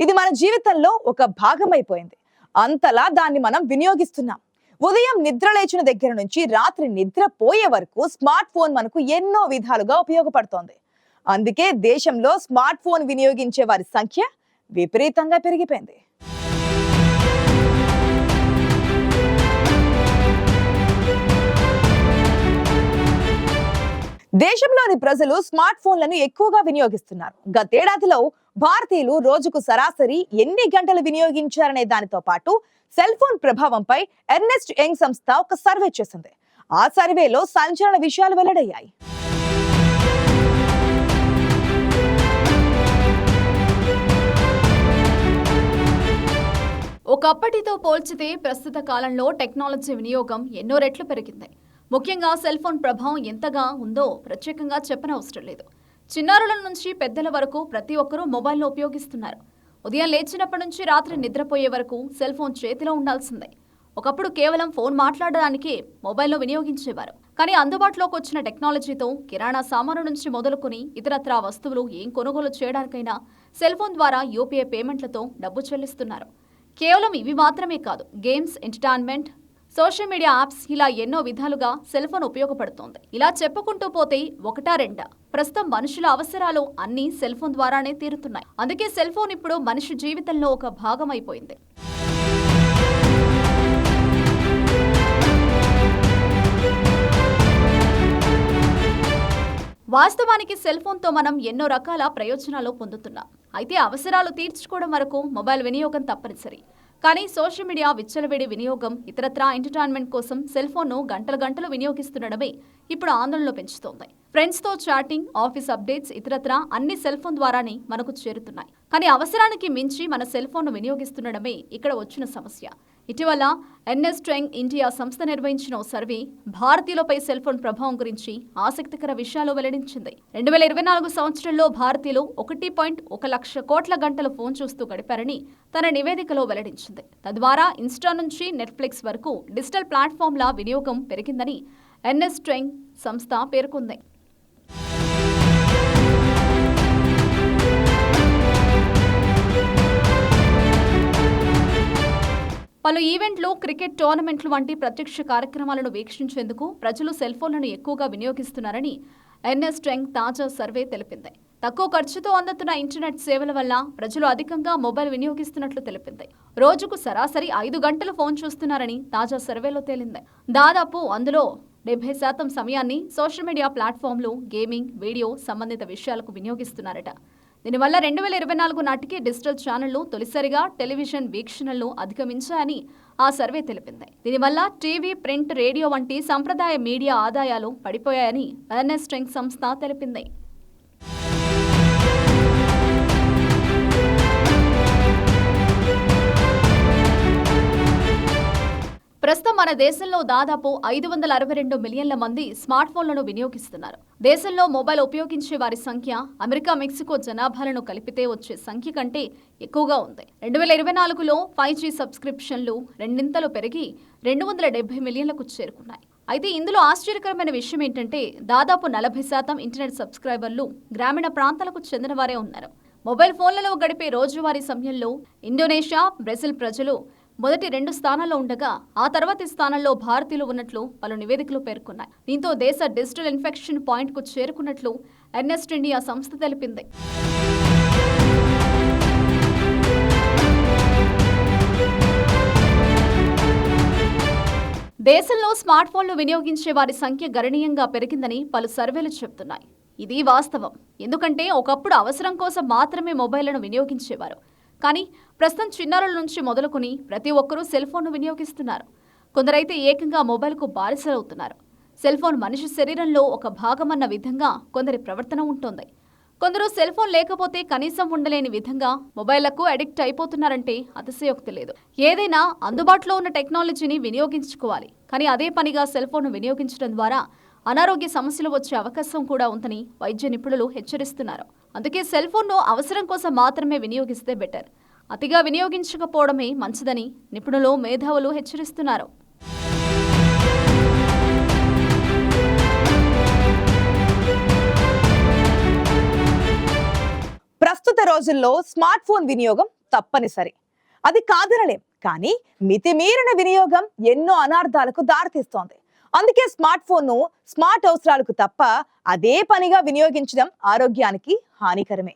ఇది మన జీవితంలో ఒక భాగమైపోయింది. అంతలా దాన్ని మనం వినియోగిస్తున్నాం. ఉదయం నిద్ర లేచిన దగ్గర నుంచి రాత్రి నిద్ర పోయే వరకు స్మార్ట్ ఫోన్ మనకు ఎన్నో విధాలుగా ఉపయోగపడుతోంది. అందుకే దేశంలో స్మార్ట్ ఫోన్ వినియోగించే వారి సంఖ్య విపరీతంగా పెరిగిపోయింది. దేశంలోని ప్రజలు స్మార్ట్ ఫోన్లను ఎక్కువగా వినియోగిస్తున్నారు. గతేడాదిలో భారతీయులు రోజుకు సరాసరి ఎన్ని గంటలు వినియోగించారనే దానితో పాటు సెల్ ఫోన్ ప్రభావంపై ఎర్నెస్ట్ యంగ్ సంస్థ ఒక సర్వే చేసింది. ఆ సర్వేలో సంచలన విషయాలు వెల్లడయ్యాయి. ఒకప్పటితో పోల్చితే ప్రస్తుత కాలంలో టెక్నాలజీ వినియోగం ఎన్నో రెట్లు పెరిగింది. ముఖ్యంగా సెల్ ఫోన్ ప్రభావం ఎంతగా ఉందో ప్రత్యేకంగా చెప్పనవసరం లేదు. చిన్నారుల నుంచి పెద్దల వరకు ప్రతి ఒక్కరూ మొబైల్ను ఉపయోగిస్తున్నారు. ఉదయం లేచినప్పటి నుంచి రాత్రి నిద్రపోయే వరకు సెల్ ఫోన్ చేతిలో ఉండాల్సిందే. ఒకప్పుడు కేవలం ఫోన్ మాట్లాడడానికే మొబైల్ను వినియోగించేవారు. కానీ అందుబాటులోకి వచ్చిన టెక్నాలజీతో కిరాణా సామాను నుంచి మొదలుకొని ఇతరత్రా వస్తువులు ఏం కొనుగోలు చేయడానికైనా సెల్ ఫోన్ ద్వారా యూపీఐ పేమెంట్లతో డబ్బు చెల్లిస్తున్నారు. కేవలం ఇవి మాత్రమే కాదు, games, entertainment, social media apps ఇలా ఎన్నో విధాలుగా సెల్ ఫోన్ ఉపయోగపడుతోంది. ఇలా చెప్పుకుంటూ పోతే ఒకటా రెండా, ప్రస్తుతం మనుషుల అవసరాలు అన్నీ సెల్ ఫోన్ ద్వారానే తీరుతున్నాయి. అందుకే సెల్ ఫోన్ ఇప్పుడు మనిషి జీవితంలో ఒక భాగం అయిపోయింది. వాస్తవానికి సెల్ ఫోన్తో మనం ఎన్నో రకాల ప్రయోజనాలు పొందుతున్నాం. అయితే అవసరాలు తీర్చుకోవడం వరకు మొబైల్ వినియోగం తప్పనిసరి. కానీ సోషల్ మీడియా విచ్చలవిడి వినియోగం, ఇతరత్రా ఎంటర్టైన్మెంట్ కోసం సెల్ ఫోన్ను గంటలు వినియోగిస్తుండడమే ఇప్పుడు ఆందోళనలో పెంచుతోంది. ఫ్రెండ్స్తో చాటింగ్, ఆఫీస్ అప్డేట్స్, ఇతరత్రా అన్ని సెల్ ఫోన్ ద్వారానే మనకు చేరుతున్నాయి. కానీ అవసరానికి మించి మన సెల్ ఫోన్ను వినియోగిస్తుండడమే ఇక్కడ వచ్చిన సమస్య. ఇటీవల ఎర్నెస్ట్ యంగ్ ఇండియా సంస్థ నిర్వహించిన ఓ సర్వే భారతీయులపై సెల్ ఫోన్ ప్రభావం గురించి ఆసక్తికర విషయాలు వెల్లడించింది. 2024 సంవత్సరంలో భారతీయులు 1.1 లక్ష కోట్ల గంటలు ఫోన్ చూస్తూ గడిపారని తన నివేదికలో వెల్లడించింది. తద్వారా ఇన్స్టా నుంచి నెట్ఫ్లిక్స్ వరకు డిజిటల్ ప్లాట్ఫామ్ల వినియోగం పెరిగిందని ఎర్నెస్ట్ యంగ్ సంస్థ పేర్కొంది. పలు ఈవెంట్లు, క్రికెట్ టోర్నమెంట్లు వంటి ప్రత్యక్ష కార్యక్రమాలను వీక్షించేందుకు ప్రజలు సెల్ ఫోన్లను ఎక్కువగా వినియోగిస్తున్నారని ఎర్నెస్ట్ యంగ్ తాజా సర్వే తెలిపింది. తక్కువ ఖర్చుతో అందుతున్న ఇంటర్నెట్ సేవల వల్ల ప్రజలు అధికంగా మొబైల్ వినియోగిస్తున్నట్లు తెలిపింది. రోజుకు సరాసరి 5 గంటలు ఫోన్ చూస్తున్నారని తాజా సర్వేలో తేలింది. దాదాపు అందులో 70% సమయాన్ని సోషల్ మీడియా ప్లాట్ఫామ్లు, గేమింగ్, వీడియో సంబంధిత విషయాలకు వినియోగిస్తున్నారట. దీనివల్ల 2024 నాటికి డిజిటల్ ఛానళ్లు తొలిసారిగా టెలివిజన్ వీక్షణలను అధిగమించాయని ఆ సర్వే తెలిపింది. దీనివల్ల టీవీ, ప్రింట్, రేడియో వంటి సంప్రదాయ మీడియా ఆదాయాలు పడిపోయాయని ఎర్నెస్ట్ యంగ్ సంస్థ తెలిపింది. ప్రస్తుతం మన దేశంలో దాదాపు 562 మిలియన్ల మంది స్మార్ట్ ఫోన్లను వినియోగిస్తున్నారు. దేశంలో మొబైల్ ఉపయోగించే వారి సంఖ్య అమెరికా, మెక్సికో జనాభాలను కలిపితే వచ్చే సంఖ్య కంటే ఎక్కువగా ఉంది. 2024లో 5G సబ్స్క్రిప్షన్లు రెండింతలు పెరిగి 270 మిలియన్లకు చేరుకున్నాయి. అయితే ఇందులో ఆశ్చర్యకరమైన విషయం ఏంటంటే దాదాపు 40% ఇంటర్నెట్ సబ్స్క్రైబర్లు గ్రామీణ ప్రాంతాలకు చెందిన వారే ఉన్నారు. మొబైల్ ఫోన్లలో గడిపే రోజువారీ సమయంలో ఇండోనేషియా, బ్రెజిల్ ప్రజలు మొదటి 2 స్థానాల్లో ఉండగా ఆ తర్వాతి స్థానంలో భారతీయులు ఉన్నట్లు పలు నివేదికలు పేర్కొన్నాయి. దీంతో దేశ డిజిటల్ ఇన్ఫెక్షన్ పాయింట్కు చేరుకున్నట్లు ఎర్నెస్ట్ ఇండియా సంస్థ తెలిపింది. దేశంలో స్మార్ట్ ఫోన్లు వినియోగించే వారి సంఖ్య గణనీయంగా పెరిగిందని పలు సర్వేలు చెబుతున్నాయి. ఇది వాస్తవం. ఎందుకంటే ఒకప్పుడు అవసరం కోసం మాత్రమే మొబైళ్లను వినియోగించేవారు. కానీ ప్రస్తుతం చిన్నారుల నుంచి మొదలుకొని ప్రతి ఒక్కరూ సెల్ ఫోన్ను వినియోగిస్తున్నారు. కొందరైతే ఏకంగా మొబైల్కు బానిసలవుతున్నారు. సెల్ ఫోన్ మనిషి శరీరంలో ఒక భాగమన్న విధంగా కొందరి ప్రవర్తన ఉంటుంది. కొందరు సెల్ ఫోన్ లేకపోతే కనీసం ఉండలేని విధంగా మొబైళ్లకు అడిక్ట్ అయిపోతున్నారంటే అతిశయోక్తి లేదు. ఏదైనా అందుబాటులో ఉన్న టెక్నాలజీని వినియోగించుకోవాలి. కానీ అదే పనిగా సెల్ ఫోన్ను వినియోగించడం ద్వారా అనారోగ్య సమస్యలు వచ్చే అవకాశం కూడా ఉందని వైద్య నిపుణులు హెచ్చరిస్తున్నారు. అందుకే సెల్ ఫోన్ను అవసరం కోసం మాత్రమే వినియోగిస్తే బెటర్. అతిగా వినియోగించకపోవడమే మంచిదని నిపుణులు, మేధావులు హెచ్చరిస్తున్నారు. ప్రస్తుత రోజుల్లో స్మార్ట్ ఫోన్ వినియోగం తప్పనిసరి. అది కాదనలేం, కానీ మితిమీరిన వినియోగం ఎన్నో అనార్థాలకు దారితీస్తోంది. అందుకే స్మార్ట్ ఫోన్ ను స్మార్ట్ అవసరాలకు తప్ప అదే పనిగా వినియోగించడం ఆరోగ్యానికి హానికరమే.